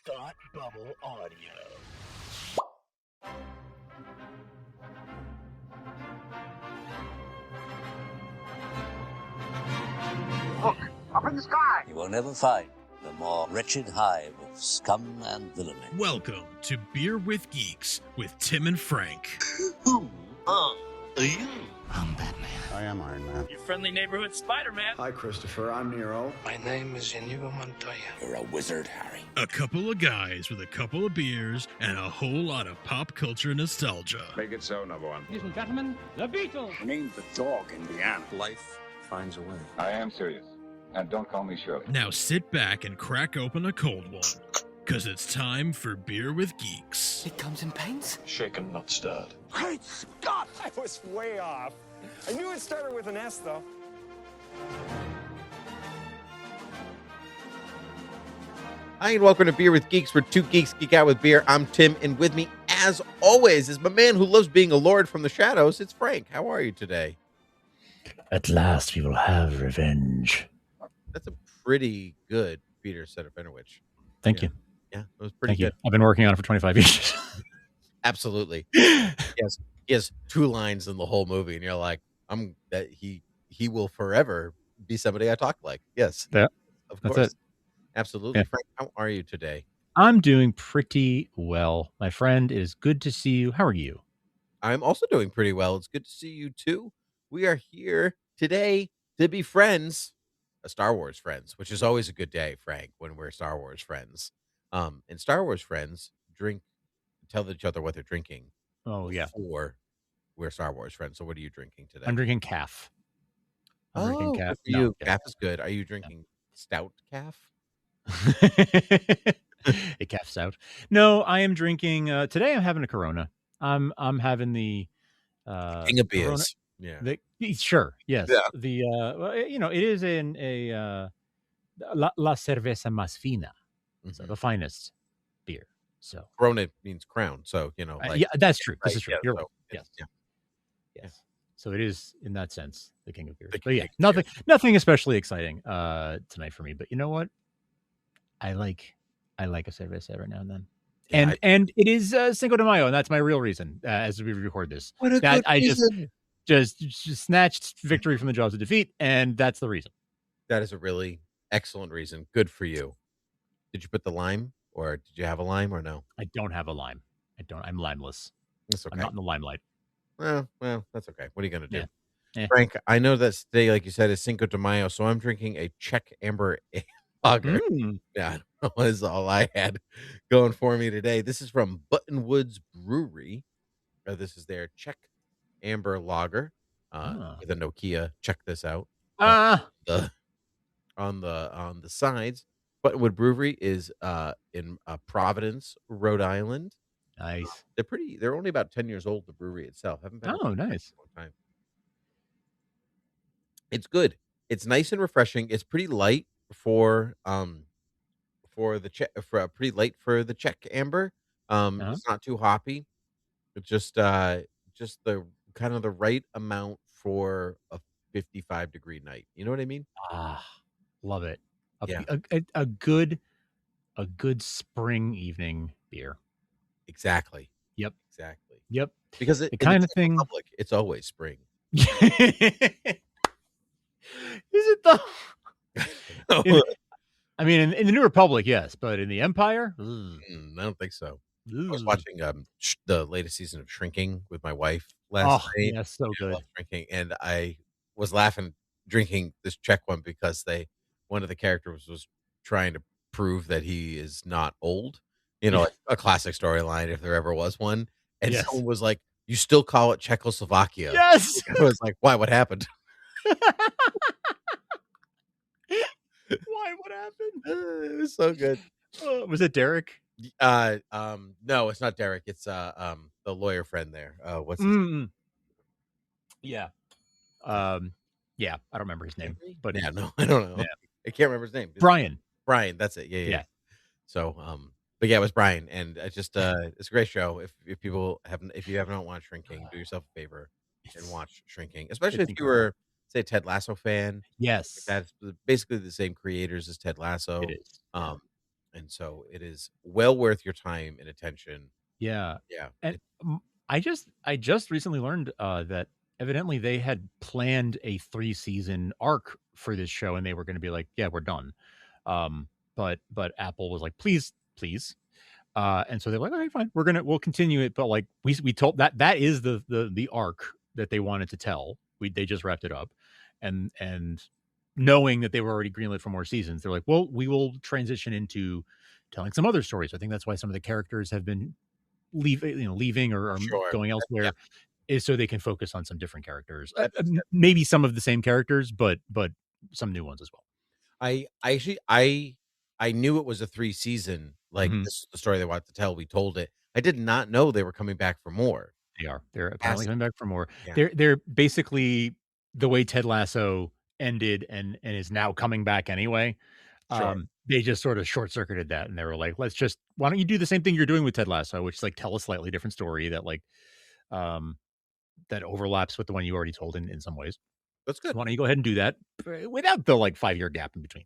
Thought Bubble Audio. Look, up in the sky! You will never find the more wretched hive of scum and villainy. Welcome to Beer with Geeks with Tim and Frank. Who are you? I'm Batman. I am Iron Man. Your friendly neighborhood Spider-Man. Hi, Christopher. I'm Nero. My name is Inigo Montoya. You're a wizard, Harry. A couple of guys with a couple of beers and a whole lot of pop culture nostalgia. Make it so, number one. Ladies and gentlemen, the Beatles. Named the dog Indiana. Life finds a way. I am serious. And don't call me Shirley. Now sit back and crack open a cold one, because it's time for Beer with Geeks. It comes in paints? Shaken, not stirred. Great Scott! I was way off. I knew it started with an S, though. Hi, and welcome to Beer with Geeks, where two geeks geek out with beer. I'm Tim, and with me, as always, is my man who loves being a lord from the shadows. It's Frank. How are you today? At last we will have revenge. That's a pretty good Peter Serafinowicz. Thank you. Yeah, it was pretty Thank good. you. I've been working on it for 25 years. Absolutely. He has two lines in the whole movie, and you're like, he will forever be somebody I talk like. Yes. Yeah, of that's course. it. Absolutely. Yeah. Frank, how are you today? I'm doing pretty well. My friend, it is good to see you. How are you? I'm also doing pretty well. It's good to see you too. We are here today to be friends, Star Wars friends, which is always a good day, Frank, when we're Star Wars friends. And Star Wars friends tell each other what they're drinking. Oh, yeah. Before we're Star Wars friends. So what are you drinking today? I'm drinking calf. Drinking calf. No, You. yeah. Calf is good. Are you drinking stout calf? It calfs out. No, I am drinking. Today I'm having a Corona. I'm having the King of Corona. beers. Yeah. Sure. Yes. Yeah. The it is la cerveza más fina, so Mhm. the finest beer. So Corona means crown. So, yeah, that's true. This right, is true. yeah, You're so right. it's- Yes. yeah. Yes. So it is in that sense the king of beers. The But yeah, king of beers. nothing especially exciting tonight for me. But you know what? I like a cerveza every now and then. Yeah, And it is Cinco de Mayo, and that's my real reason as we record this. What a That good I reason. just snatched victory from the jaws of defeat, and that's the reason. That is a really excellent reason. Good for you. Did you put the lime, or did you have a lime, or no? I don't have a lime. I'm limeless. That's okay. I'm not in the limelight. Well, that's okay. What are you gonna do, Yeah. Frank? I know that today, like you said, is Cinco de Mayo, so I'm drinking a Czech amber lager. Yeah, that was all I had going for me today. This is from Buttonwoods Brewery. This is their Czech amber lager with a Nokia. Check this out. On the sides, Buttonwood Brewery is in Providence, Rhode Island. Nice. They're only about 10 years old, the brewery itself. Haven't been Oh, nice. a long time. It's good. It's nice and refreshing. It's pretty light for the Czech amber. It's not too hoppy. It's just the kind of the right amount for a 55-degree night. You know what I mean? Love it. Yeah. A good spring evening beer. Exactly. Yep. Exactly. Yep. Because The kind of thing. Republic, it's always spring. Is it though? I mean, in the New Republic, yes, but in the Empire, I don't think so. I was watching the latest season of Shrinking with my wife last night. Yeah, so I good. love Shrinking, and I was laughing drinking this Czech one because one of the characters was trying to prove that he is not old. Like a classic storyline if there ever was one. And Yes. someone was like, "You still call it Czechoslovakia?" Yes. I was like, "Why? What happened?" Why? What happened? It was so good. Was it Derek? No, it's not Derek. It's the lawyer friend there. What's his name? Yeah. Yeah, I don't remember his name, but Yeah, no, I don't know. Yeah. I can't remember his name. Brian. Brian, that's it. Yeah. So, but yeah, it was Brian, and it's just it's a great show. If you haven't watched Shrinking, do yourself a favor and watch Shrinking, especially It's if you were, say, Ted Lasso fan. Yes. That's basically the same creators as Ted Lasso. It is. and so it is well worth your time and attention. Yeah. Yeah, And I just recently learned that evidently they had planned a 3-season arc for this show, and they were going to be like, "Yeah, we're done." But Apple was like, "Please, please." And so they're like, "Okay, fine, we'll continue it." But like we told that is the arc that they wanted to tell. They just wrapped it up, and knowing that they were already greenlit for more seasons, they're like, "Well, we will transition into telling some other stories." I think that's why some of the characters have been leaving or sure. going Yeah, elsewhere, is so they can focus on some different characters. that makes sense. Maybe some of the same characters, but some new ones as well. I actually I knew it was a 3-season, like, Mhm. this is the story they wanted to tell, we told it. I did not know they were coming back for more. They are. They're apparently Fascinating. coming back for more. Yeah, They're basically the way Ted Lasso ended and is now coming back anyway. sure. They just sort of short circuited that, and they were like, "Let's just why don't you do the same thing you're doing with Ted Lasso, which is like tell a slightly different story that um that overlaps with the one you already told in some ways. That's So good. why don't you go ahead and do that without the like 5-year gap in between?"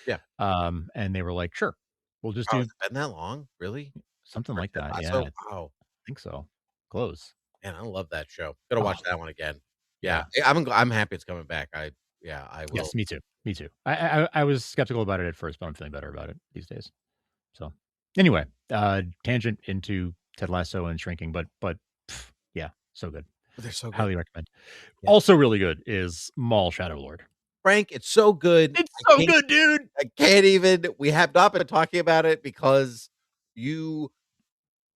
Yeah. And they were like, "Sure, we'll just Wow, has do it been that long? Really? something For like Ted that." Yeah, Lasso? I Wow. think so. Close. Man, I love that show. Gotta Oh, watch that one again. Yeah, yeah. I'm happy it's coming back. I will. Yes, me too. Me too. I was skeptical about it at first, but I'm feeling better about it these days. So anyway, tangent into Ted Lasso and shrinking, but yeah, so good. They're so good. Highly recommend. Yeah. Also really good is Maul Shadow Lord. Frank, it's so good. It's I so can't good, dude. I can't even we have not been talking about it because you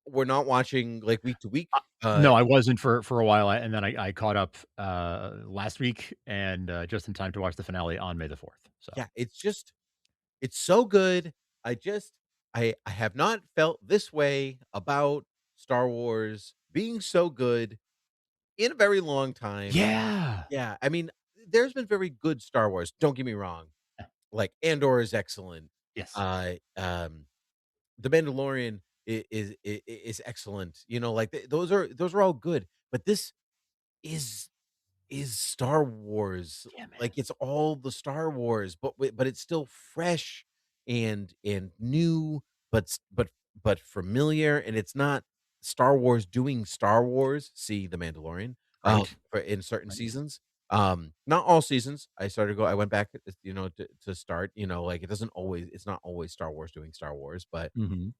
were not watching, like, week to week. No, I wasn't for a while, and then I caught up last week and just in time to watch the finale on May the 4th. So Yeah, it's so good. I have not felt this way about Star Wars being so good in a very long time. yeah, Yeah, I mean, there's been very good Star Wars, don't get me wrong. Like, Andor is excellent. yes, The Mandalorian is excellent. You know, like, those are all good, but this is Star Wars. yeah, man. Like, it's all the Star Wars, but it's still fresh and new, but familiar, and it's not Star Wars doing Star Wars. See The Mandalorian, Right, for in certain right. seasons. Not all seasons. I went back, to start, like, it's not always Star Wars doing Star Wars, Hmm.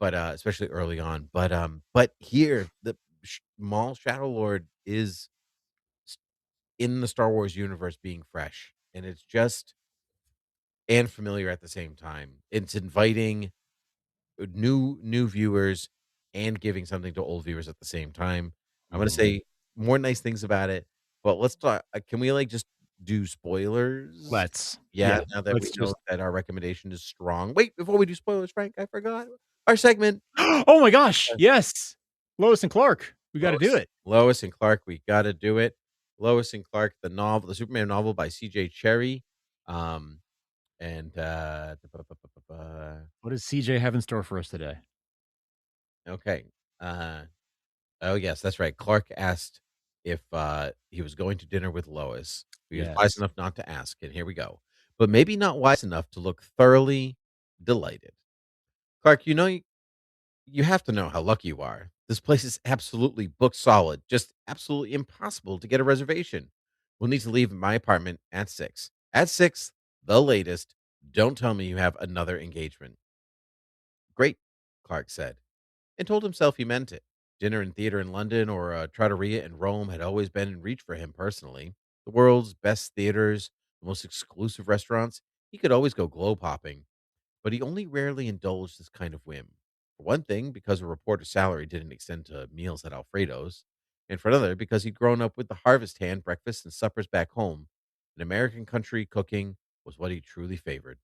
but especially early on. But here, the Maul Shadow Lord is in the Star Wars universe being fresh, and it's just and familiar at the same time. It's inviting new viewers and giving something to old viewers at the same time. I'm gonna Hmm. say more nice things about it, but let's talk. Can we, like, just do spoilers? Let's Yeah, yeah, now that we let's know just. that our recommendation is strong. Wait, before we do spoilers, Frank, I forgot our segment. Oh my gosh, yes, Lois and Clark. We got to do Lois, it. Lois and Clark, we got to do it. Lois and Clark, the Superman novel by C.J. Cherry. Um, and What does CJ have in store for us today? okay. Uh, oh yes, that's right. Clark asked if he was going to dinner with Lois. He was wise Yes. enough not to ask, and here we go. But maybe not wise enough to look thoroughly delighted. Clark, you have to know how lucky you are. This place is absolutely booked solid, just absolutely impossible to get a reservation. We'll need to leave my apartment at 6. At 6, the latest. Don't tell me you have another engagement. Great, Clark said, and told himself he meant it. Dinner and theater in London or a trattoria in Rome had always been in reach for him personally. The world's best theaters, the most exclusive restaurants, he could always go globe hopping, but he only rarely indulged this kind of whim. For one thing, because a reporter's salary didn't extend to meals at Alfredo's, and for another, because he'd grown up with the harvest hand breakfasts and suppers back home, and American country cooking was what he truly favored.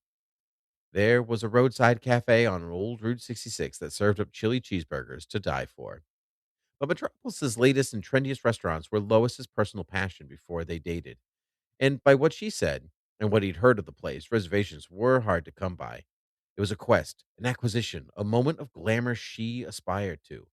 There was a roadside cafe on old Route 66 that served up chili cheeseburgers to die for. But Metropolis's latest and trendiest restaurants were Lois's personal passion before they dated. And by what she said and what he'd heard of the place, reservations were hard to come by. It was a quest, an acquisition, a moment of glamour she aspired to.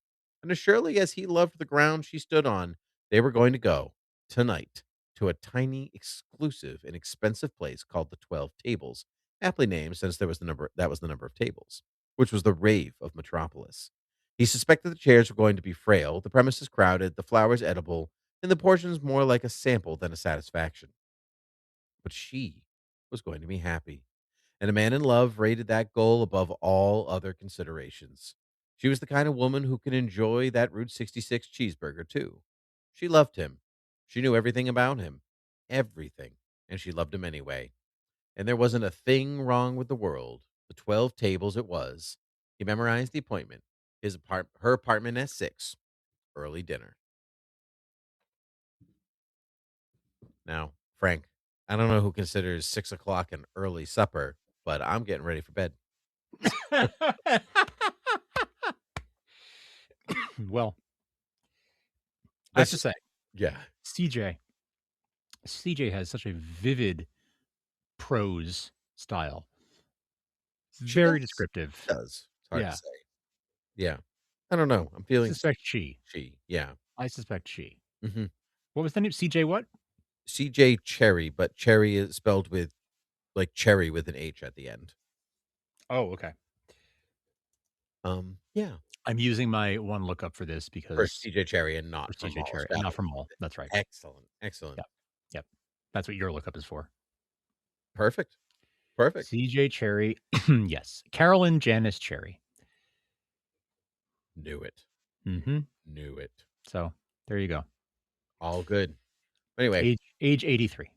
And as surely as he loved the ground she stood on, they were going to go, tonight, to a tiny, exclusive, and expensive place called the 12 Tables, aptly named since there was the number of tables, which was the rave of Metropolis. He suspected the chairs were going to be frail, the premises crowded, the flowers edible, and the portions more like a sample than a satisfaction. But she was going to be happy, and a man in love rated that goal above all other considerations. She was the kind of woman who could enjoy that Route 66 cheeseburger, too. She loved him. She knew everything about him. Everything. And she loved him anyway. And there wasn't a thing wrong with the world. The 12 tables it was. He memorized the appointment. Her apartment at 6. Early dinner. Now, Frank, I don't know who considers 6 o'clock an early supper, but I'm getting ready for bed. Well, I have to say, yeah, CJ has such a vivid prose style. It's very descriptive. It does. It's hard Yeah. to say. Yeah. I don't know. I'm I feeling suspect she. Yeah. I suspect she. Mm-hmm. What was the name? CJ what? CJ Cherry, but cherry is spelled with like cherry with an H at the end. Oh, okay. Yeah. I'm using my one lookup for this because For CJ Cherry and not for from CJ Maul. Cherry, and not from Maul. That's right. Excellent. Excellent. Yep. That's what your lookup is for. Perfect. CJ Cherry. Yes. Carolyn Janice Cherry. Knew it. Mm-hmm. Knew it. So there you go. All good. Anyway. Age 83.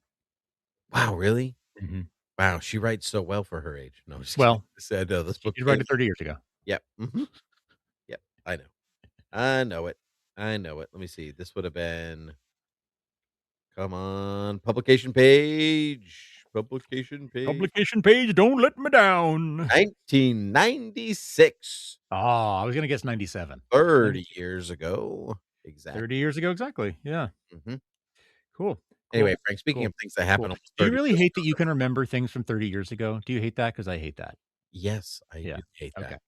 Wow, really? Mm-hmm. Wow, she writes so well for her age. No, just well, said this book. You read it 30 years ago. Yep. Mm-hmm. Yep. I know it. Let me see. This would have been. Come on, publication page. Publication page. Don't let me down. 1996. Oh, I was gonna guess 97. 30 years ago. Exactly. 30 years ago, exactly. Yeah. Mm-hmm. Cool. Anyway, Frank, speaking of things that happen, do you really hate that you can remember things from 30 years ago? Do you hate that? Because I hate that. Yes, I do hate that. Okay.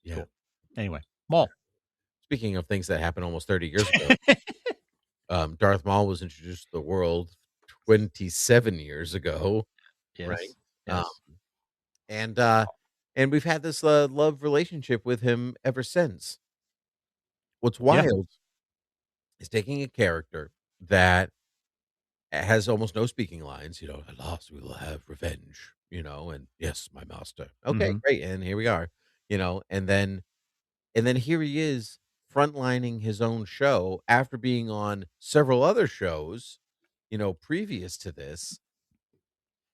Yeah. Cool. Anyway, Maul. Speaking of things that happened almost 30 years ago, Darth Maul was introduced to the world 27 years ago. Yes. Right. Yes. And we've had this love relationship with him ever since. What's wild is taking a character that has almost no speaking lines. At last we will have revenge. And yes, my master. Okay, great. And here we are. And then here he is frontlining his own show after being on several other shows, previous to this.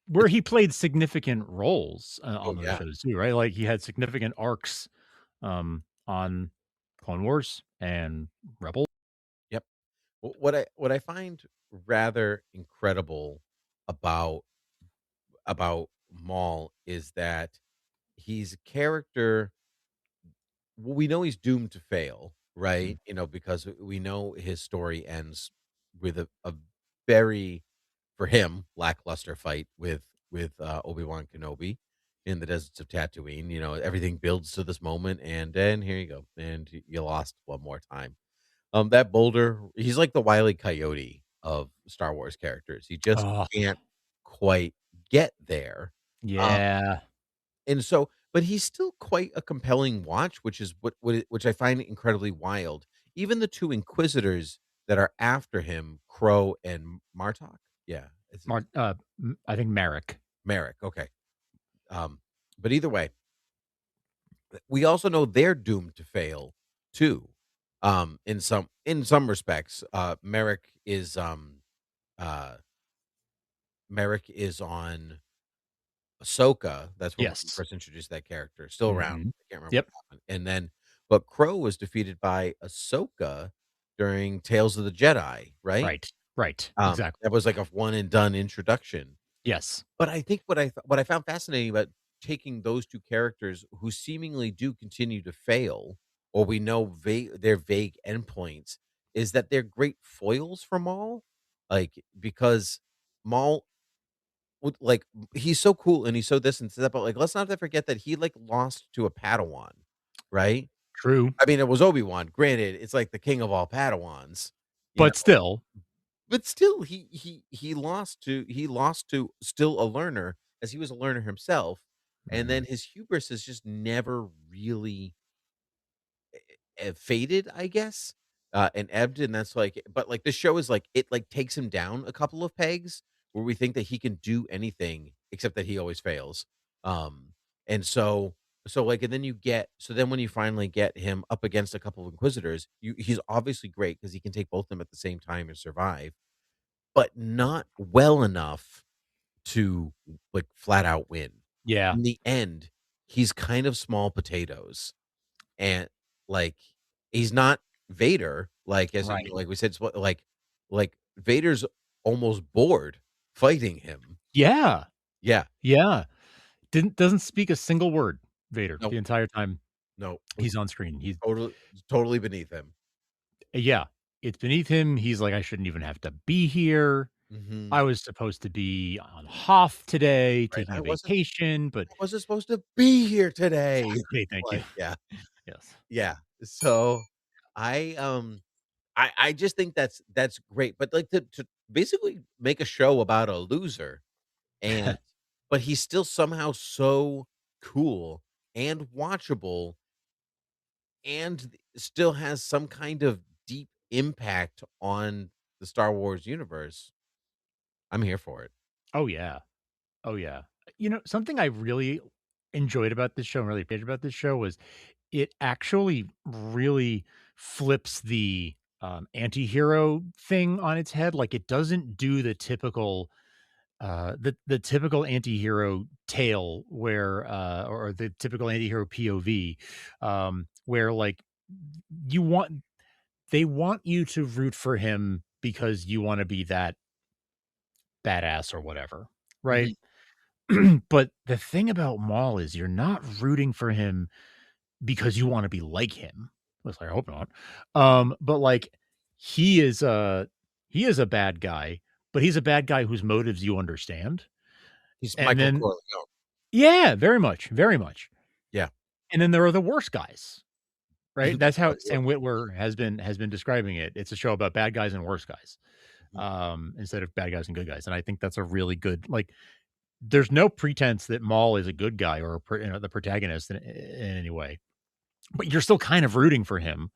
Where he played significant roles on those shows too, right? Like he had significant arcs on Clone Wars and Rebel. Yep. What I find rather incredible about Maul is that he's a character. We know he's doomed to fail, right? Because we know his story ends with a very, for him, lackluster fight with Obi-Wan Kenobi in the deserts of Tatooine. Everything builds to this moment, and then here you go, and you lost one more time. That boulder, he's like the Wile E. Coyote of Star Wars characters. He just can't quite get there. Yeah. And so, but he's still quite a compelling watch, which is which I find incredibly wild. Even the two Inquisitors that are after him, Crow and Martok. Yeah. I think Merrick. Okay. But either way, we also know they're doomed to fail too. In some respects, Merrick is on Ahsoka. That's when we first introduced that character. Still around. I can't remember what happened. And then, but Crow was defeated by Ahsoka during Tales of the Jedi, right? Right. Exactly. That was like a one and done introduction. Yes. But I think what I found fascinating about taking those two characters who seemingly do continue to fail, or we know their vague endpoints, is that they're great foils for Maul. Like, because Maul, he's so cool and he's so this and that, but like, let's not forget that he lost to a Padawan, right? True. I mean, it was Obi-Wan. Granted, it's like the king of all Padawans, but still, he lost to still a learner, as he was a learner himself. and then his hubris has just never really faded, I guess, and ebbed, and that's like, but like the show is like it like takes him down a couple of pegs where we think that he can do anything except that he always fails. Um, and so like, and then then when you finally get him up against a couple of Inquisitors, he's obviously great because he can take both of them at the same time and survive, but not well enough to like flat out win. Yeah. In the end, he's kind of small potatoes, and like he's not Vader, like as Right. like we said, like Vader's almost bored fighting him. Yeah. Yeah, Yeah. Doesn't speak a single word, Vader, no, the entire time no, he's on screen. He's totally beneath him. yeah, it's beneath him. He's like, I shouldn't even have to be here. Mhm. I was supposed to be on Hoth today, Right, taking I a wasn't vacation, but I wasn't supposed to be here today. okay, thank you. Like, yeah, Yes. yeah. So I just think that's great, but like to basically make a show about a loser, and but he's still somehow so cool and watchable and still has some kind of deep impact on the Star Wars universe. I'm here for it. Oh yeah. Oh yeah. Something I really enjoyed about this show and really appreciated about this show was it actually really flips the anti-hero thing on its head. Like it doesn't do the typical the typical anti-hero tale where or the typical anti-hero POV where like you want they want you to root for him because you want to be that badass or whatever, right? Mhm. But the thing about Maul is you're not rooting for him because you want to be like him. At least I hope not. But like he is a bad guy, but he's a bad guy whose motives you understand. He's And Michael then Corleone. yeah, very much, very much. Yeah. And then there are the worst guys, right? That's how Like, Sam Witwer has been describing it. It's a show about bad guys and worse guys, Mhm. instead of bad guys and good guys. And I think that's a really good like. There's no pretense that Maul is a good guy or the protagonist in any way, but you're still kind of rooting for him,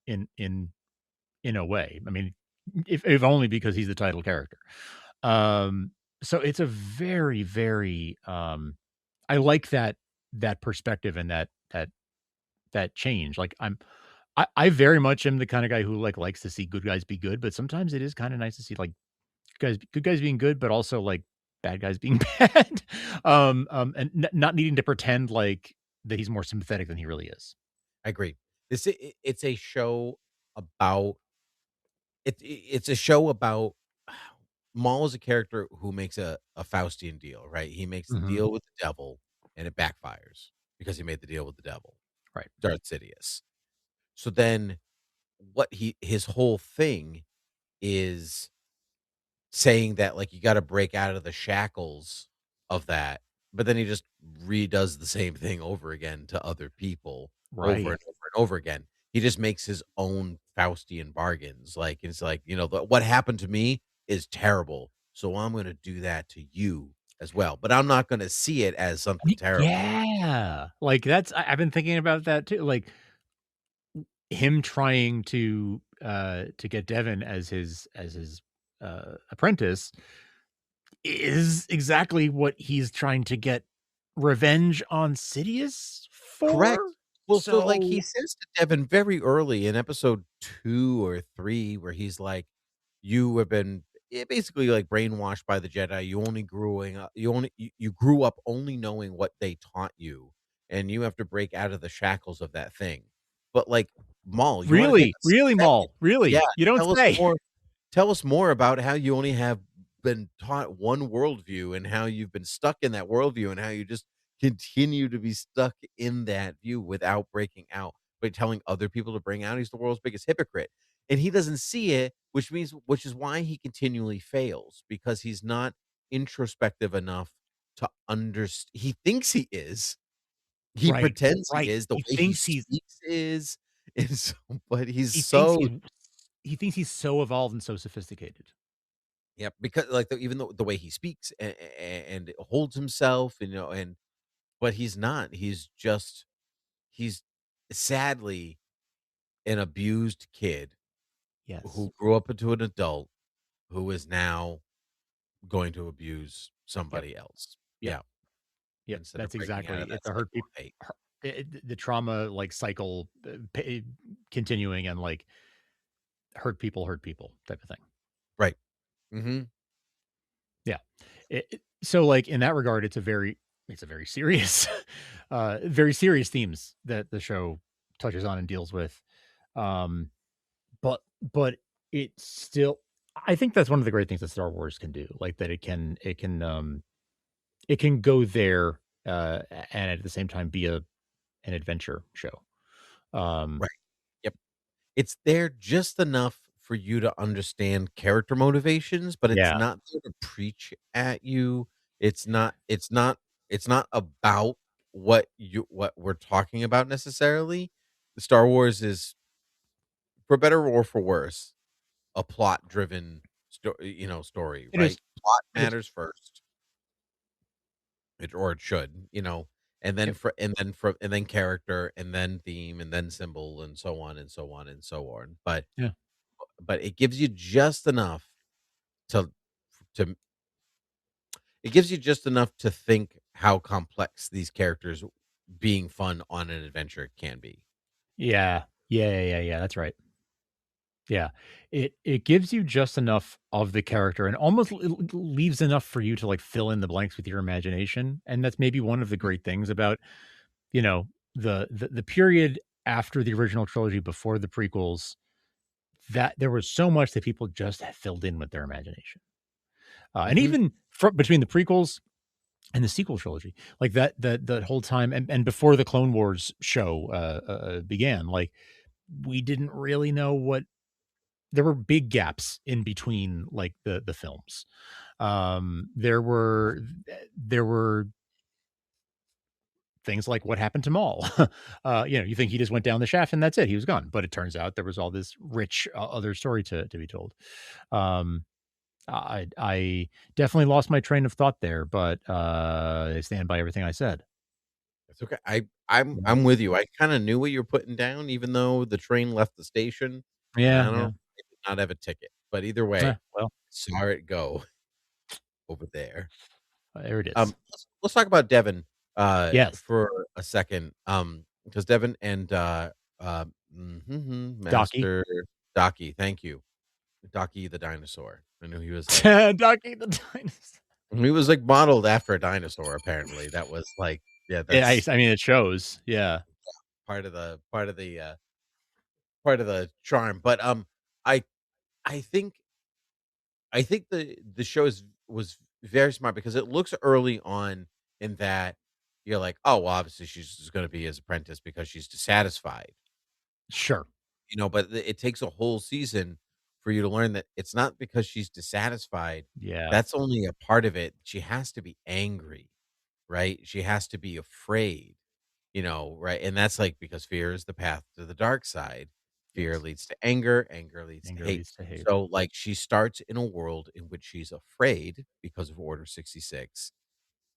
in a way. I mean, if only because he's the title character. So it's a very, very, I like that perspective and that change. Like I very much am the kind of guy who like likes to see good guys be good, but sometimes it is kind of nice to see like good guys being good, but also like bad guys being bad. And not needing to pretend like that he's more sympathetic than he really is. I agree. It's a show about it's a show about Maul is a character who makes a Faustian deal, right? He makes the Mhm. deal with the devil and it backfires because he made the deal with the devil, Right. Darth Sidious. So then his whole thing is saying that like you got to break out of the shackles of that, but then he just redoes the same thing over again to other people over Right. and over and over again. He just makes his own Faustian bargains. Like it's like, what happened to me is terrible. So I'm going to do that to you as well. But I'm not going to see it as something terrible. Yeah. Like I've been thinking about that too. Like him trying to get Devin as his apprentice is exactly what he's trying to get revenge on Sidious Correct. for. Well, so like he So says to Devin very early in episode 2 or 3, where he's like, "You have been basically like brainwashed by the Jedi. You only growing up. You grew up only knowing what they taught you, and you have to break out of the shackles of that thing." But like Maul, you want to take really, a really, second? Maul, really, Yeah, you don't tell us say. more. Tell us more about how you only have been taught one worldview and how you've been stuck in that worldview and how you just continue to be stuck in that view without breaking out, but telling other people to bring out. He's the world's biggest hypocrite. And he doesn't see it, which is why he continually fails because he's not introspective enough to understand. He thinks he is. He Right, pretends he right. is. The He way he thinks he's speaks is. And so, but he's he thinks so he's he thinks he's so evolved and so sophisticated. yeah, because like even the way he speaks and holds himself, and but he's not. He's sadly an abused kid Yes. who grew up into an adult who is now going to abuse Yep. somebody else. Yep. Yeah. Yep. Instead of That's breaking out exactly of it. that The hurt cycle people, of hate. the trauma like cycle continuing and like hurt people type of thing. Right. Mm-hmm. Yeah. So like in that regard, it's a very serious, very serious themes that the show touches on and deals with. Um, but it's still, I think that's one of the great things that Star Wars can do, like that it can go there, and at the same time be an adventure show. Um, Right. Yep. It's there just enough for you to understand character motivations, but it's yeah, not there to preach at you. It's not about what we're talking about necessarily. Star Wars is, for better or for worse, a plot driven story, it is. right? Plot It is. matters first. Or it should, and then Yep. character, and then theme, and then symbol, and so on and so on and so on. Yeah. But it gives you just enough to to it gives you just enough to think how complex these characters being fun on an adventure can be. Yeah. Yeah. That's right. Yeah. It gives you just enough of the character and almost leaves enough for you to like fill in the blanks with your imagination. And that's maybe one of the great things about, you know, the period after the original trilogy before the prequels, that there was so much that people just had filled in with their imagination. And Mhm. even between the prequels and the sequel trilogy, like that whole time and before the Clone Wars show began, like we didn't really know what there were big gaps in between like the films. There were things like what happened to Maul. You think he just went down the shaft and that's it, he was gone, but it turns out there was all this rich other story to be told. um I definitely lost my train of thought there, but I stand by everything I said. It's okay. I'm with you. I kinda knew what you were putting down even though the train left the station, and Yeah, I yeah. did not have a ticket. But either way, Well, saw it go over there. there it is. Let's talk about Devin, Yes. for a second, because Devin and, Docky. Master Docky, thank you. Docky the dinosaur. I knew he was, like Docky the dinosaur. he was, like, modeled after a dinosaur, apparently. That was, like yeah, Yeah, that's I mean, it shows. Yeah. part of the charm, but, I I think the show was very smart because it looks early on in that you're like, "Oh, well, obviously, she's just gonna be his apprentice because she's dissatisfied." Sure. But it takes a whole season for you to learn that it's not because she's dissatisfied. Yeah. That's only a part of it. She has to be angry, right? She has to be afraid, right? And that's like because fear is the path to the dark side. Fear Yes. leads to anger, anger leads to Anger hate. leads to hate. So, like, she starts in a world in which she's afraid because of Order 66,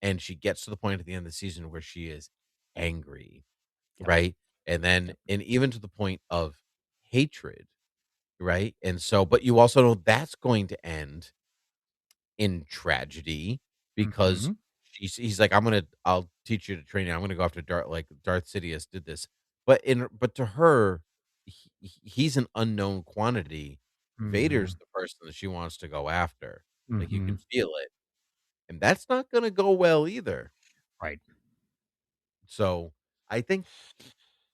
and she gets to the point at the end of the season where she is angry, Yep. right? And even to the point of hatred, right? And so, but you also know that's going to end in tragedy because Mhm. he's like, I'll teach you to train you. I'm gonna go after Darth, like Darth Sidious did this. But to her, he's an unknown quantity. Vader's Mhm. the person that she wants to go after. Like, you can Mhm. feel it. And that's not gonna go well either. Right. So I think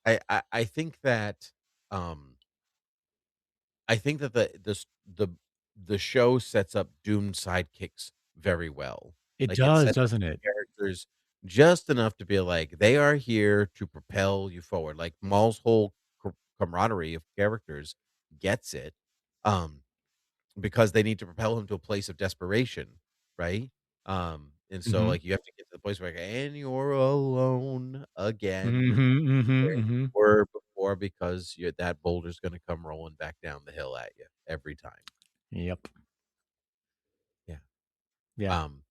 I think that um I think that the show sets up doomed sidekicks very well. It Like, it does, sets up doesn't the it? characters just enough to be like, they are here to propel you forward. Like, Maul's whole camaraderie of characters gets it, um, because they need to propel him to a place of desperation, right? And so, Mhm. like, you have to get to the place where, like, and you're alone again, Mhm, mhm, where you mhm. were before, because that boulder's gonna come rolling back down the hill at you every time. Yep. Yeah. Yeah. Um,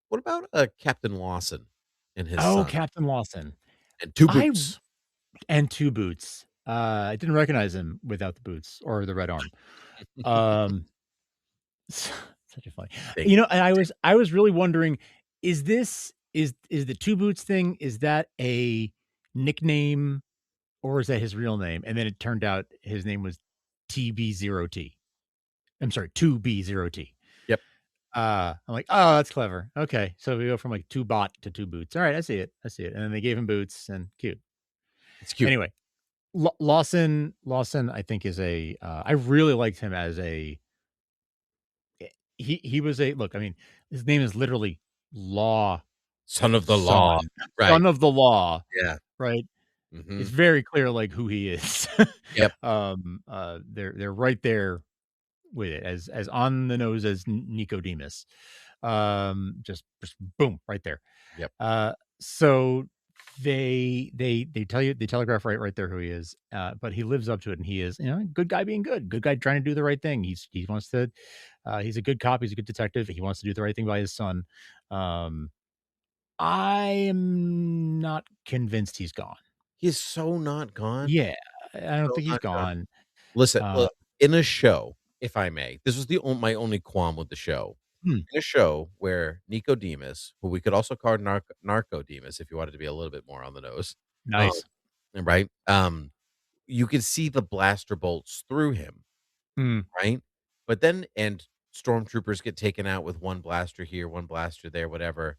what about, Captain Lawson? and his Oh, son. Captain Lawson. And 2 boots. And 2 boots. I didn't recognize him without the boots or the red arm. Such a funny. You know, and I was really wondering, is this is the 2 boots thing, is that a nickname or is that his real name? And then it turned out his name was TB0T. I'm sorry, 2B0T. Yep. I'm like, oh, that's clever. Okay. So we go from like 2 bot to 2 boots. All right, I see it. And then they gave him boots and cute. It's cute. Anyway, Lawson, I think is a I really liked him as a he was a look, I mean, his name is literally Law. Son of the law. Right. Son of the law. Yeah. Right. Mhm. It's very clear like who he is. Yep. They're right there with it as on the nose as Nicodemus. Just boom, right there. Yep. So they telegraph right there who he is. But he lives up to it, and he is, you know, good guy being good guy trying to do the right thing. He wants to he's a good cop, he's a good detective, he wants to do the right thing by his son. I am not convinced he's gone. He's so not gone. Yeah, I don't think he's gone. Listen, look, in a show, if I may, this was my only qualm with the show. In a show where Nicodemus, who we could also call Narcodemus if you wanted to be a little bit more on the nose. Nice. Right? You could see the blaster bolts through him. Right? But then, and stormtroopers get taken out with one blaster here, one blaster there, whatever.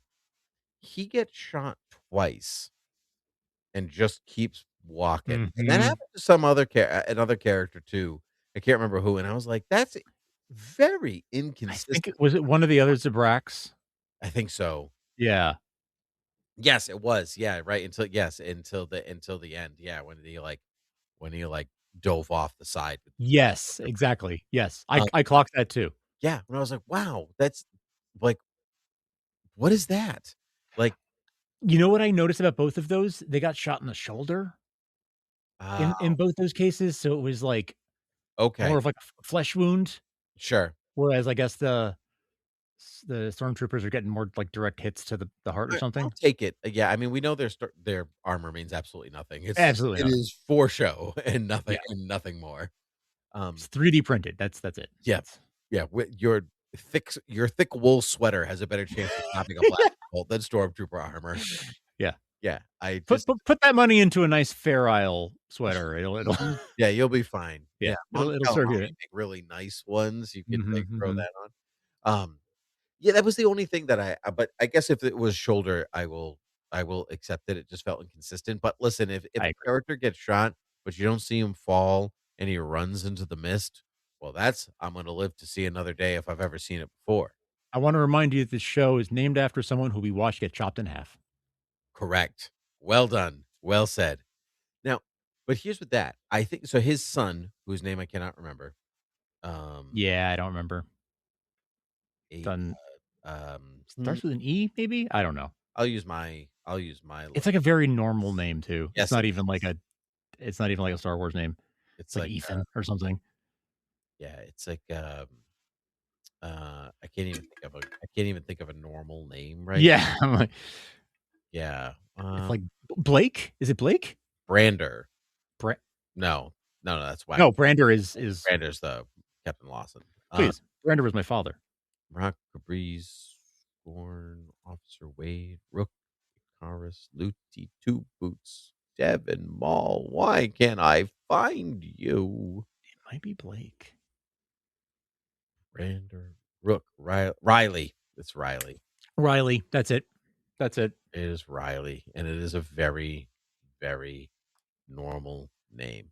He gets shot twice and just keeps walking. And that happened to some other another character too. I can't remember who. And I was like, that's very inconsistent. Was it one of the other Zabraks? I think so. Yeah. Yes, it was. Yeah, right. Until the end. Yeah, when he dove off the side. Yes, exactly. Yes. I clocked that too. Yeah. And I was like, wow, that's like, what is that? Like, you know what I noticed about both of those? They got shot in the shoulder in both those cases. So it was like more of like a flesh wound. Sure. Whereas I guess the stormtroopers are getting more like direct hits to the heart or something. I'll take it. Yeah, I mean, we know their armor means absolutely nothing. It nothing. is for show and nothing and nothing more. It's 3D printed. That's it. Yeah, yeah. Your thick wool sweater has a better chance of stopping a black bolt than stormtrooper armor. Yeah, yeah. I put that money into a nice Fair Isle sweater. It'll yeah, you'll be fine. Yeah, it'll serve you. Make really nice ones. You can throw that on. Yeah, that was the only thing that but I guess if it was shoulder, I will accept it. It just felt inconsistent. But listen, if a character gets shot, but you don't see him fall and he runs into the mist, well, I'm going to live to see another day if I've ever seen it before. I want to remind you that this show is named after someone who we watched get chopped in half. Correct. Well done. Well said. Now, but here's with that. I think so. His son, whose name I cannot remember. Yeah, I don't remember. Starts with an E, maybe? I don't know. I'll use my It's like a very normal name too. Yes, it's not even like a Star Wars name. It's like Ethan or something. Yeah, it's like I can't even think of a normal name, right? Yeah. I'm like, yeah. It's like Blake? Is it Blake? Brander. No, that's why. No, Brander is Brander's the Captain Lawson. Please. Brander was my father. Rock, Cabriz, Scorn, Officer Wade, Rook, Karis, Luty, 2 Boots, Devin, Maul. Why can't I find you? It might be Blake. Brander, Rook, Riley. It's Riley. Riley. That's it. It is Riley, and it is a very, very normal name.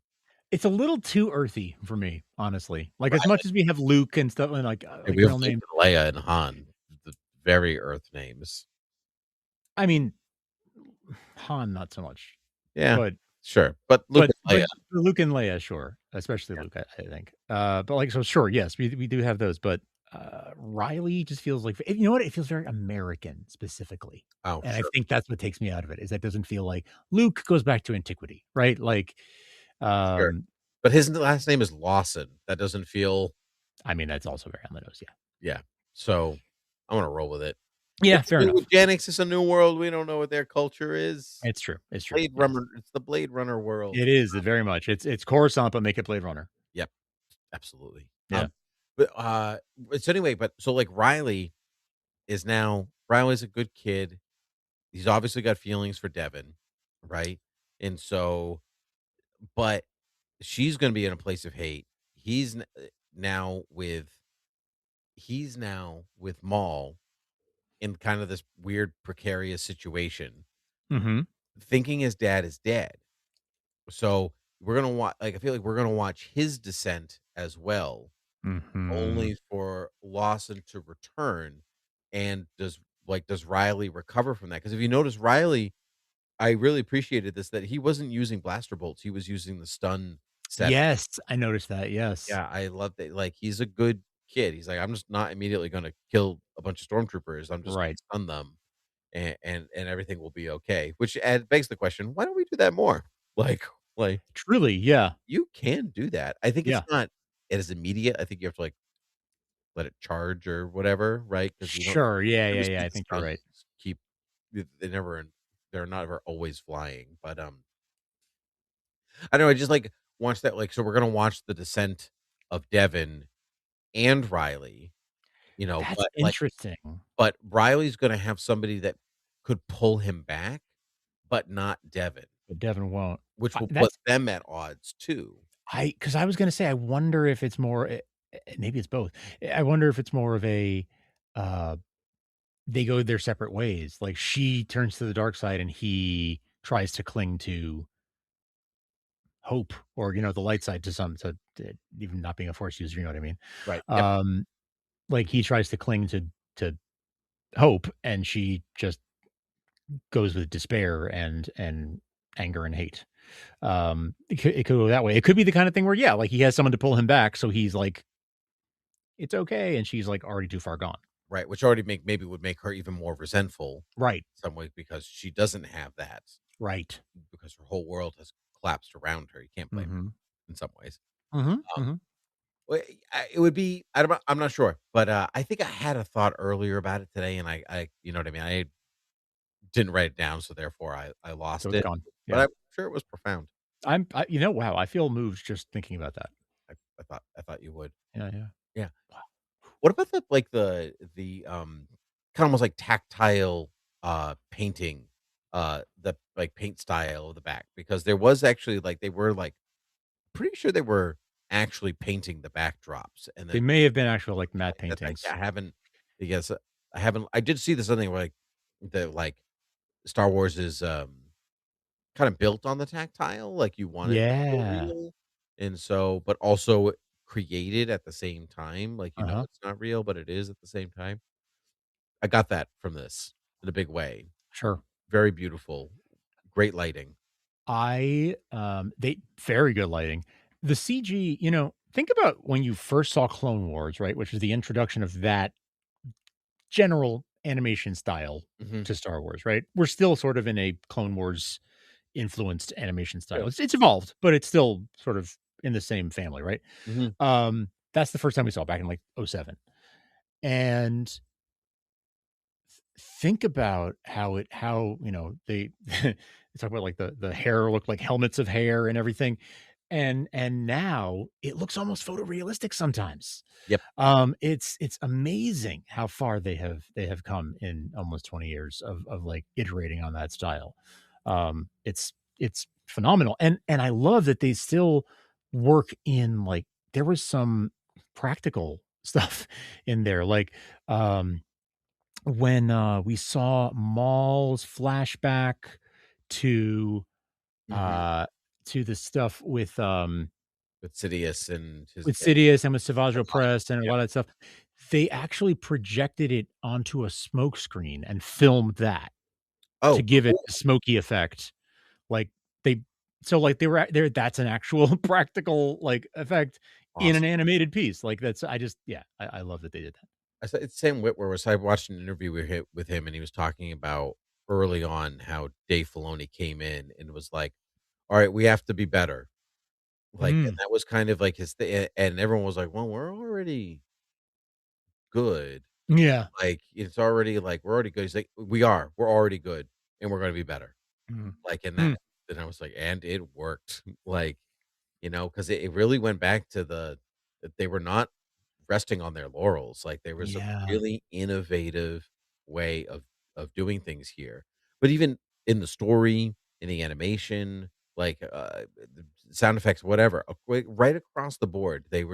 It's a little too earthy for me, honestly. Like as much as we have Luke and stuff, and like we have Luke, Leia, and Han, the very Earth names. I mean, Han, not so much. Yeah, but sure. But Luke and Leia, Luke and Leia, sure, especially Luke, I think. But like, so sure, yes, we do have those, but Riley just feels like, you know what? It feels very American specifically. Oh, and sure. I think that's what takes me out of it. Is that doesn't feel like Luke goes back to antiquity, right? Like. Sure. But his last name is Lawson. That doesn't feel. I mean, that's also very on the nose. Yeah. Yeah. So I'm gonna roll with it. Yeah, fair enough. Eugenics is a new world. We don't know what their culture is. It's true. It's true. Blade Runner. It's the Blade Runner world. It is very much. It's Coruscant, but make it Blade Runner. Yep, absolutely. Yeah. So anyway, so like Riley's a good kid. He's obviously got feelings for Devin, right? And so, but she's going to be in a place of hate. Now with Maul in kind of this weird precarious situation, Mm-hmm. thinking his dad is dead. So we're gonna watch. Like I feel like we're gonna watch his descent as well, Mm-hmm. only for Lawson to return. And does Riley recover from that? Because if you notice, Riley, I really appreciated this, that he wasn't using blaster bolts; he was using the stun set. Yes, I noticed that. Yes. Yeah, I love that. Like he's a good kid. He's like, I'm just not immediately going to kill a bunch of stormtroopers. I'm just going to stun them, and everything will be okay. Which begs the question: why don't we do that more? Like truly, yeah. You can do that. I think Yeah. it's not as immediate. I think you have to let it charge or whatever, right? Sure. Yeah. I think you're right. They're not ever always flying, but I don't know. I just watch that. So we're gonna watch the descent of Devin and Riley. That's interesting. But Riley's gonna have somebody that could pull him back, but not Devin. But Devin won't, which will put them at odds too. Because I was gonna say, I wonder if it's more. Maybe it's both. I wonder if it's more of a. They go their separate ways. Like she turns to the dark side, and he tries to cling to hope, or the light side to even not being a force user. You know what I mean? Right. Yep. Like he tries to cling to hope, and she just goes with despair and anger and hate. It could go that way. It could be the kind of thing where, yeah, like he has someone to pull him back, so he's like, it's okay, and she's like already too far gone. Right, which already would make her even more resentful, right? In some way, because she doesn't have that, right? Because her whole world has collapsed around her. You can't blame her in some ways. It would be. I'm not sure, but I think I had a thought earlier about it today, and I you know what I mean. I didn't write it down, so therefore I lost it. Gone. Yeah. But I'm sure it was profound. Wow, I feel moved just thinking about that. I thought you would. Yeah. Wow. What about the kind of almost like tactile painting, the paint style of the back? Because there was actually they were pretty sure they were actually painting the backdrops, and they may have been actual matte paintings. I haven't. I did see this something where Star Wars is kind of built on the tactile, like you want it to feel real, and so, but also created at the same time, it's not real, but it is at the same time. I got that from this in a big way. Sure. Very beautiful, great lighting. Very good lighting. The CG, think about when you first saw Clone Wars, right, which is the introduction of that general animation style to Star Wars, right? We're still sort of in a Clone Wars influenced animation style. It's evolved, but it's still sort of in the same family, right? That's the first time we saw it back in 2007. And think about how they talk about the hair looked like helmets of hair and everything. And now it looks almost photorealistic sometimes. Yep. It's amazing how far they have come in almost 20 years of iterating on that style. It's phenomenal. And I love that they still work in there was some practical stuff in there. When we saw Maul's flashback to the stuff with Sidious and with Savage Opress and a lot of that stuff, they actually projected it onto a smoke screen and filmed that to give it a smoky effect. They were there. That's an actual practical effect in an animated piece. I love that they did that. It's Sam Witwer. I watched an interview with him, and he was talking about early on how Dave Filoni came in and was like, all right, we have to be better. And that was kind of his thing. And everyone was like, well, we're already good. Yeah. Like, it's already like, "We're already good." He's like, We're already good, and we're gonna be better." Mhm. Like, in Mm. that and I was like, "And it worked." Like, 'cause it really went back to that they were not resting on their laurels. Like, there was a Yeah. really innovative way of doing things here. But even in the story, in the animation, like, the sound effects, whatever, right across the board, they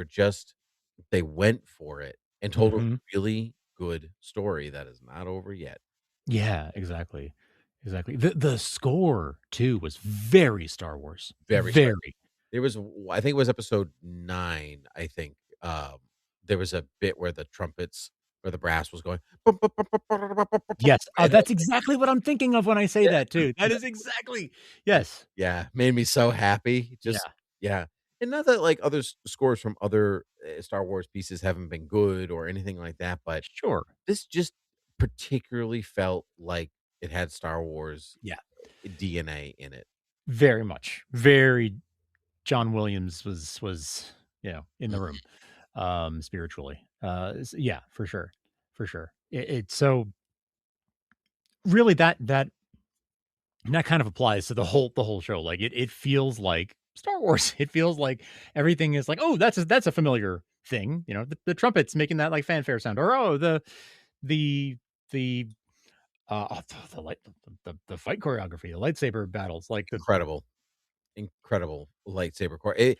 went for it and told a Mhm. really good story that is not over yet. Yeah, exactly. Exactly. The score too was very Star Wars. Very Star Very. There was I think it was episode 9, I think, there was a bit where the trumpets or the brass was going Yes. and That's exactly what I'm thinking of when I say yeah, that too. That is exactly yes. yeah, made me so happy, just Yeah. yeah, and not that, like, other scores from other, Star Wars pieces haven't been good or anything like that, but Sure. this just particularly felt like it had Star Wars Yeah. DNA in it. Very much. Very John Williams was, in the room, Mhm. spiritually. Yeah, for sure. For sure. It's so really that kind of applies to the whole show. Like it feels like Star Wars. It feels like everything is like, oh, that's a familiar thing. The trumpets making that like fanfare sound, or oh, the the the light the fight choreography, the lightsaber battles, like the Incredible. Incredible lightsaber core. It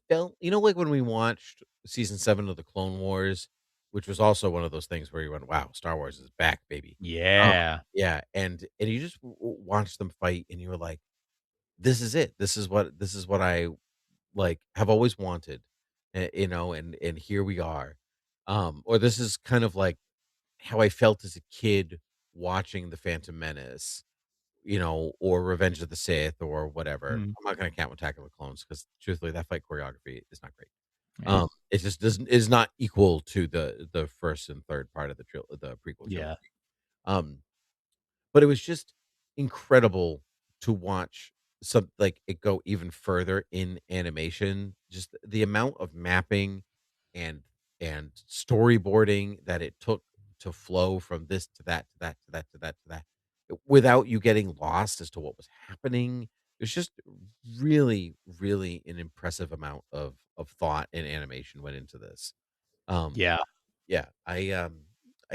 felt, like when we watched season 7 of the Clone Wars, which was also one of those things where you went, "Wow, Star Wars is back, baby." Um, yeah. yeah, and you just watched them fight, and you were like, "This is it. This is what I like have always wanted," and here we are. Or this is kind of like how I felt as a kid watching the Phantom Menace, or Revenge of the Sith or whatever. Mm, I'm not gonna count Attack of the Clones because truthfully, that fight choreography is not great. eh, It just doesn't is not equal to the first and third part of the prequel yeah. trilogy. Um, but it was just incredible to watch some like it go even further in animation. Just the amount of mapping and storyboarding that it took to flow from this to that to that to that to that to that without you getting lost as to what was happening. It's just really, really an impressive amount of thought and animation went into this. Um, Yeah. yeah, I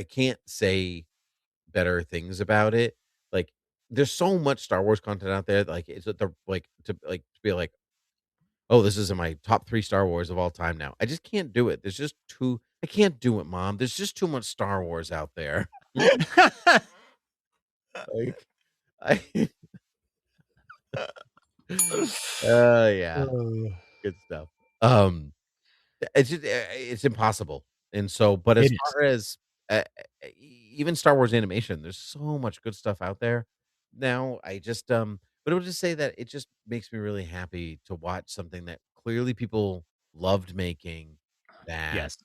can't say better things about it. Like, there's so much Star Wars content out there. Like, it's the to be like, oh, this is in my top 3 Star Wars of all time now. I just can't do it. There's just too. I can't do it, mom. There's just too much Star Wars out there. Like, I. Yeah, Uh, good stuff. It's impossible, and so but as it is. far as, even Star Wars animation, there's so much good stuff out there now. But I would just say that it just makes me really happy to watch something that clearly people loved making, that, Yes.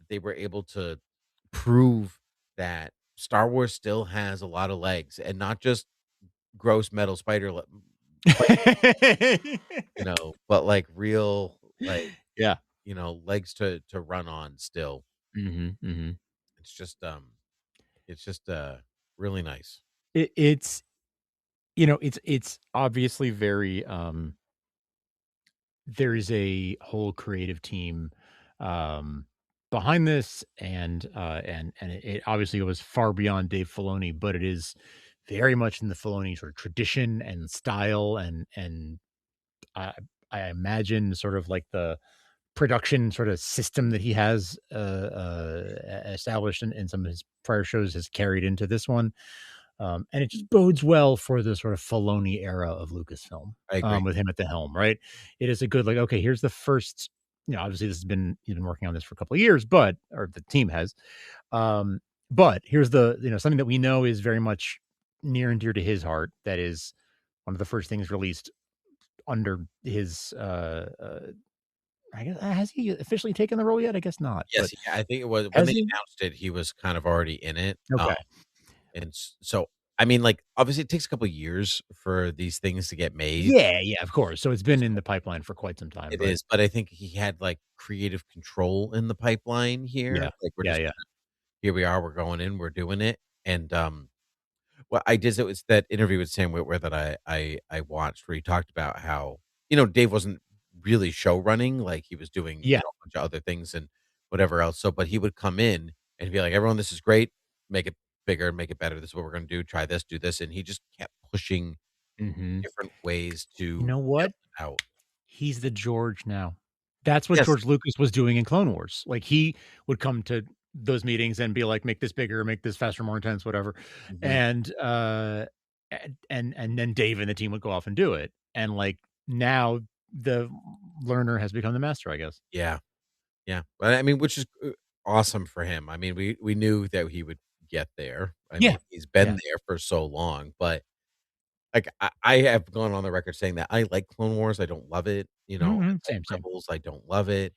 they were able to prove that Star Wars still has a lot of legs and not just gross metal but, like, real, like, Yeah. legs to run on still. Mhm, mhm. It's just, really nice. It's obviously very, there's a whole creative team, um, behind this, and it obviously goes far beyond Dave Filoni, but it is very much in the Filoni sort of tradition and style, and I I imagine sort of like the production sort of system that he has, established in some of his prior shows has carried into this one. And it just bodes well for the sort of Filoni era of Lucasfilm, I agree. with him at the helm, right? It is a good, like, okay, here's the first, obviously he's been working on this for a couple of years, or the team has. Um, but here's something that we know is very much near and dear to his heart. That is one of the first things released under his, I guess, has he officially taken the role yet? I guess not, Yes, but yeah, I think it was when has they he? announced it, he was kind of already in it, Okay. and so, I mean, like, obviously, it takes a couple years for these things to get made. Yeah, yeah, of course. So it's been in the pipeline for quite some time, It but is, but I think he had, like, creative control in the pipeline here. yeah, Like, we're yeah, just yeah. here we are, we're going in, we're doing it. And what I did, it was that interview with Sam Witwer that I watched where he talked about how, Dave wasn't really show running, like he was doing Yeah. a bunch of other things and whatever else. So, but he would come in and be like, everyone, this is great, make it bigger, make it better. This is what we're going to do. Try this, do this. And he just kept pushing different ways to You know what? out. He's the George now. That's what Yes. George Lucas was doing in Clone Wars. Like he would come to those meetings and be like, make this bigger, make this faster, more intense, whatever. And then Dave and the team would go off and do it. And like now the learner has become the master, I guess. Yeah. Yeah. But I mean, which is awesome for him. I mean, we knew that he would get there. I mean, he's been there for so long, but like I have gone on the record saying that I like Clone Wars. I don't love it. Same. Rebels, I don't love it.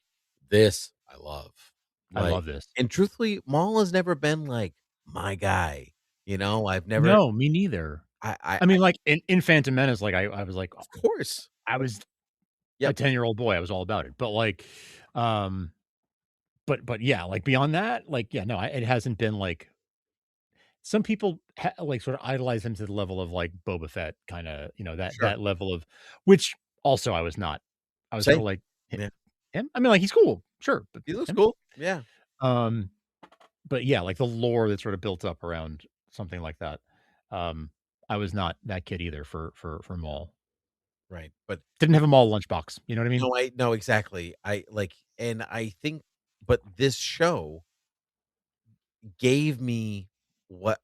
This I love. I love this. And truthfully, Maul has never been like my guy. I've never. No, me neither. I mean, like in Phantom Menace, like I was like, of course, I was a 10-year-old boy. I was all about it. But like, but yeah, like beyond that, like yeah, no, it hasn't been like. Some people like sort of idolize him to the level of like Boba Fett, kind of, that level of, which also I was not. I was sort of like him. I mean, like he's cool, sure, but he looks cool, yeah. But yeah, like the lore that's sort of built up around something like that. I was not that kid either for Maul. Right, but didn't have a Maul lunchbox. You know what I mean? No, exactly. And I think, but this show gave me what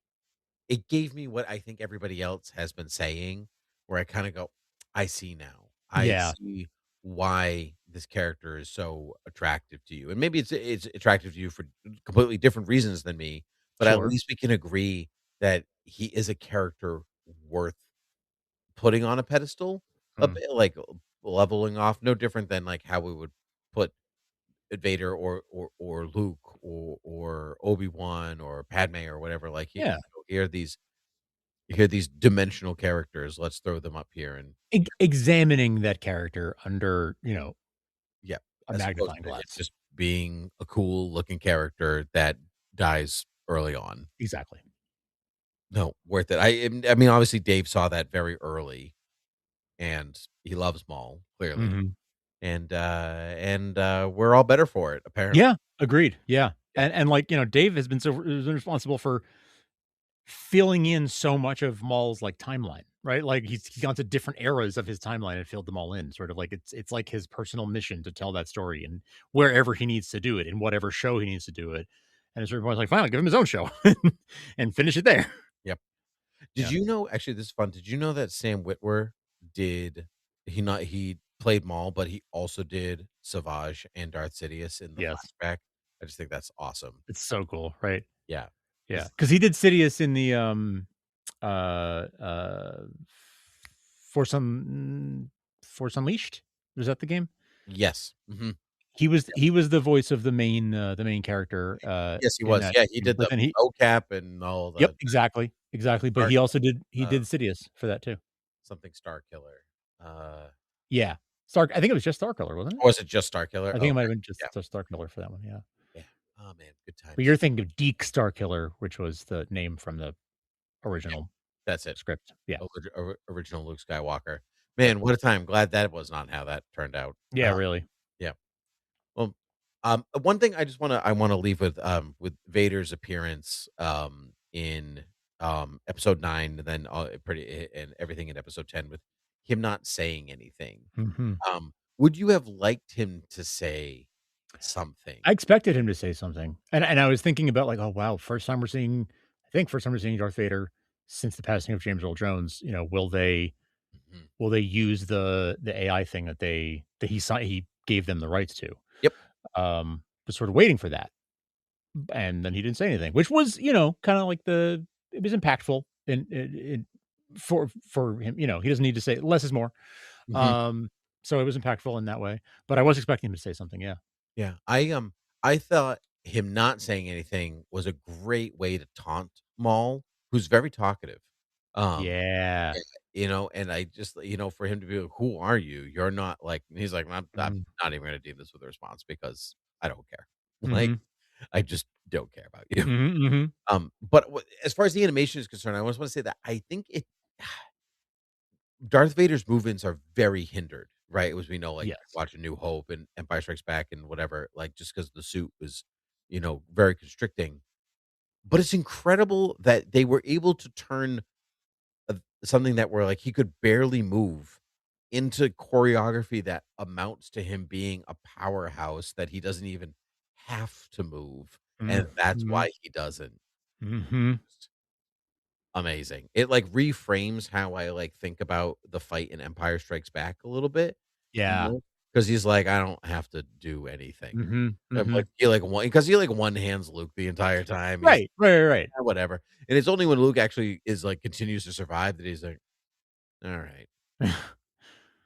I think everybody else has been saying, where I kind of go, I see now. I see why this character is so attractive to you. And maybe it's attractive to you for completely different reasons than me, but at least we can agree that he is a character worth putting on a pedestal, a bit like leveling off, no different than like how we would put Vader or Luke or Obi-Wan or Padme or whatever. Like here these dimensional characters. Let's throw them up here and examining that character under a as magnifying glass, just being a cool looking character that dies early on. Exactly. No, worth it. I mean, obviously Dave saw that very early, and he loves Maul clearly. And we're all better for it, apparently. Yeah, agreed. Yeah. And like, Dave has been responsible for filling in so much of Maul's like timeline, right? Like he's gone to different eras of his timeline and filled them all in. Sort of like it's like his personal mission to tell that story and wherever he needs to do it, in whatever show he needs to do it. And it's like, fine, I'll give him his own show and finish it there. Yep. Did you know, actually this is fun. Did you know that Sam Witwer he played Maul, but he also did Savage and Darth Sidious in the flashback? I just think that's awesome. It's so cool, right? Yeah. Yeah. Because he did Sidious in the Force Unleashed. Was that the game? Yes. He was the voice of the main character. Yes, he was. Yeah, he did the mocap and all that. Yep, exactly. But he also did Sidious for that too. Something Star Killer. Yeah. I think it was just Star Killer, wasn't it? Or was it just Star Killer? I think it might have been just Star Killer for that one, yeah. Yeah. Oh man, good time. But you're thinking of Deke Star Killer, which was the name from the original that's it. Script. Yeah. Original Luke Skywalker. Man, what a time. Glad that was not how that turned out. Yeah, really. Yeah. Well, one thing I want to leave with Vader's appearance in episode 9 and then and everything in episode 10 with him not saying anything. Would you have liked him to say something? I expected him to say something. And I was thinking about like, oh wow, first time we're seeing Darth Vader since the passing of James Earl Jones. Will they use the AI thing that he gave them the rights to? Yep. Was sort of waiting for that. And then he didn't say anything, which was, kind of like it was impactful in for him. He doesn't need to say less is more. So it was impactful in that way, but I was expecting him to say something. Yeah. Yeah. I thought him not saying anything was a great way to taunt Maul, who's very talkative. Yeah. And I just, for him to be like, who are you? You're not like, and he's like, I'm not even going to deem this with a response because I don't care. Like, I just don't care about you. Mm-hmm. But as far as the animation is concerned, I just want to say that I think Darth Vader's movements are very hindered, right? As we know, like Yes. watch A New Hope and Empire Strikes Back and whatever, like just because the suit was, very constricting. But it's incredible that they were able to turn something that where like he could barely move into choreography that amounts to him being a powerhouse that he doesn't even have to move, and that's Mm-hmm. why he doesn't. Mm-hmm. Amazing. It like reframes how I like think about the fight in Empire Strikes Back a little bit. Yeah. Because he's like, I don't have to do anything. Mm-hmm. I'm Mm-hmm. like he like one because he like one hands Luke the entire time. He's Right. whatever. And it's only when Luke actually is like continues to survive that he's like, all right,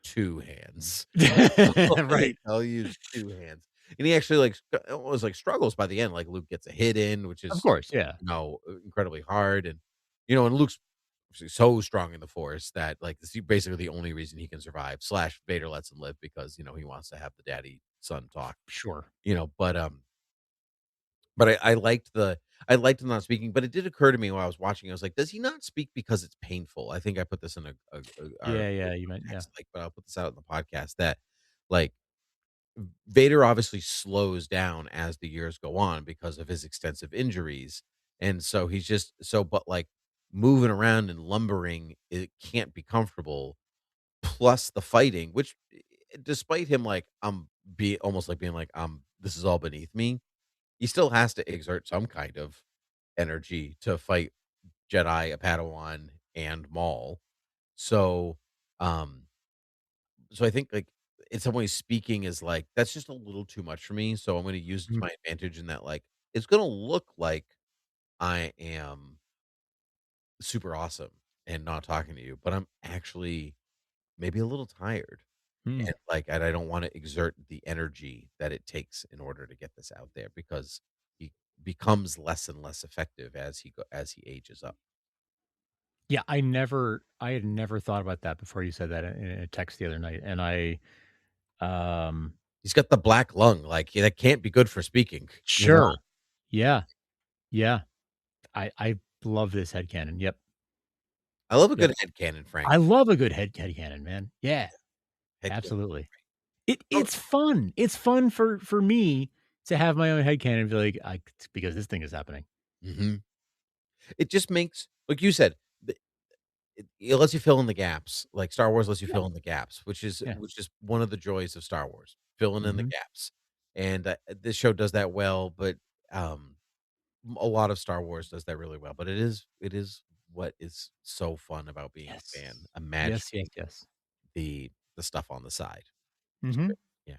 two hands. Right. I'll use two hands. And he actually like was like struggles by the end. Like Luke gets a hit in, which Of is course, yeah. incredibly hard. And and Luke's so strong in the Force that like this is basically the only reason he can survive. Slash Vader lets him live because he wants to have the daddy son talk. Sure. But I liked him not speaking. But it did occur to me while I was watching. I was like, does he not speak because it's painful? I think I put this in Yeah, you meant, yeah. but I'll put this out in the podcast that like Vader obviously slows down as the years go on because of his extensive injuries. And so he's just but like moving around and lumbering, it can't be comfortable. Plus the fighting, which despite him like be almost like being like, this is all beneath me, he still has to exert some kind of energy to fight Jedi, a Padawan, and Maul. So um so I think like in some ways speaking is like that's just a little too much for me. So I'm going to use it to my advantage in that like it's going to look like I am super awesome and not talking to you, but I'm actually maybe a little tired Mm. and I don't want to exert the energy that it takes in order to get this out there because he becomes less and less effective as he ages up. Yeah, I had never thought about that before you said that in a text the other night. And He's got the black lung, like that can't be good for speaking. sure. Yeah. Yeah. I love this headcanon. Yep. I love a Yep. good headcanon, Frank. I love a good headcanon, man. Yeah. Headcanon. Absolutely. It's fun. It's fun for me to have my own headcanon and be like, because this thing is happening. Mhm. It just makes, like you said, it lets you fill in the gaps. Like Star Wars lets you fill in the gaps, which is Yeah. one of the joys of Star Wars, filling in the Mhm. gaps. And this show does that well, but um, a lot of Star Wars does that really well. But it is what is so fun about being a fan. Imagining Yes. the stuff on the side. It's Mhm. great. Yeah,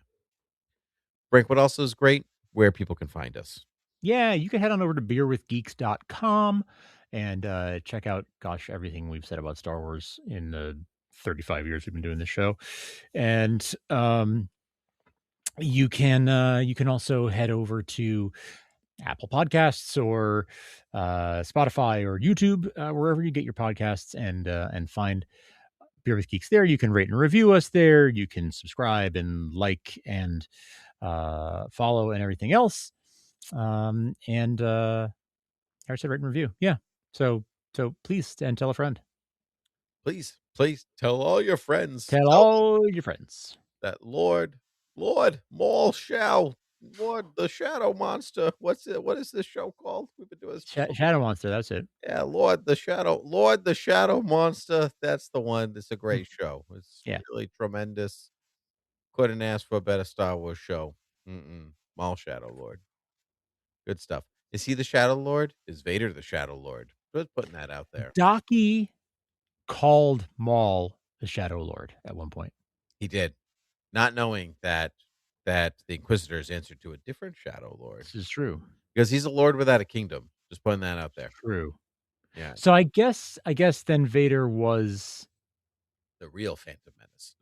Frank. What else is great? Where people can find us. Yeah, you can head on over to beerwithgeeks.com and check out, gosh, everything we've said about Star Wars in the 35 years we've been doing this show. And you can also head over to Apple Podcasts or Spotify or YouTube, wherever you get your podcasts, and find Beer with Geeks there. You can rate and review us there. You can subscribe and like and follow and everything else. And I said rate and review. Yeah. So please and tell a friend. Please tell all your friends. Tell all your friends that Lord Maul Shao, Lord the Shadow Monster. What is this show called? We've been doing this. Shadow Monster. That's it. Yeah, Lord the Shadow Monster. That's the one. It's a great show. It's really tremendous. Couldn't ask for a better Star Wars show. Maul Shadow Lord. Good stuff. Is he the Shadow Lord? Is Vader the Shadow Lord? Just putting that out there. Docky called Maul the Shadow Lord at one point. He did, not knowing that the Inquisitors answered to a different Shadow Lord. This is true. Because he's a lord without a kingdom. Just putting that out there. True. Yeah. So I guess then Vader was the real Phantom Menace.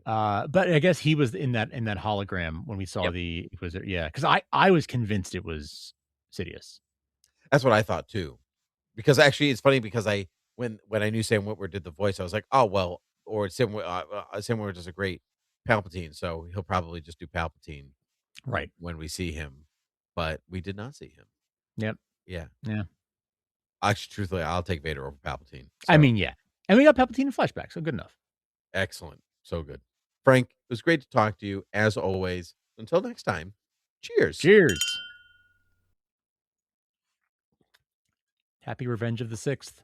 No. But I guess he was in that hologram when we saw the Inquisitor. Yeah, because I was convinced it was Sidious. That's what I thought too. Because actually, it's funny because when I knew Sam Witwer did the voice, I was like, oh well, or Sam Witwer does a great Palpatine, so he'll probably just do Palpatine. Right. when we see him, but we did not see him. Yep. Yeah. Yeah. Actually, truthfully, I'll take Vader over Palpatine. I So, mean, yeah. And we got Palpatine in flashback, so good enough. excellent. So good. Frank, it was great to talk to you as always. Until next time, cheers. Cheers. Happy Revenge of the 6th.